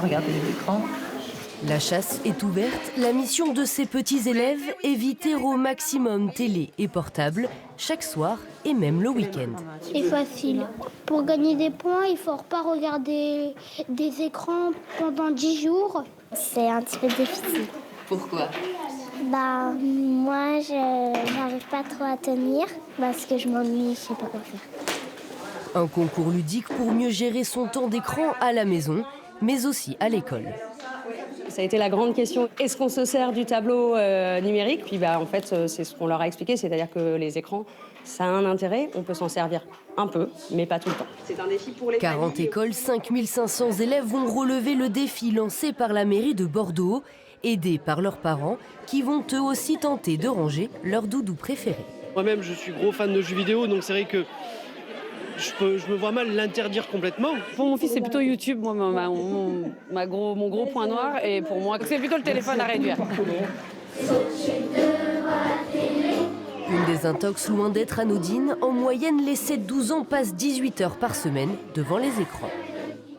Regarder l'écran. La chasse est ouverte. La mission de ces petits élèves, éviter au maximum télé et portable, chaque soir et même le week-end. C'est facile. Pour gagner des points, il ne faut pas regarder des écrans pendant 10 jours. C'est un petit peu difficile. Pourquoi? Moi, je n'arrive pas trop à tenir parce que je m'ennuie, je ne sais pas quoi faire. Un concours ludique pour mieux gérer son temps d'écran à la maison, mais aussi à l'école. Ça a été la grande question. Est-ce qu'on se sert du tableau numérique? Puis en fait, c'est ce qu'on leur a expliqué, c'est-à-dire que les écrans, ça a un intérêt, on peut s'en servir un peu, mais pas tout le temps. C'est un défi pour les 40 écoles, 5500 élèves vont relever le défi lancé par la mairie de Bordeaux, aidés par leurs parents qui vont eux aussi tenter de ranger leur doudou préféré. Moi-même, je suis gros fan de jeux vidéo, donc c'est vrai que je me vois mal l'interdire complètement. Pour mon fils, c'est plutôt YouTube, moi, mon gros point noir. Et pour moi, c'est plutôt le téléphone à réduire. Une désintox loin d'être anodine. En moyenne, les 7-12 ans passent 18 heures par semaine devant les écrans.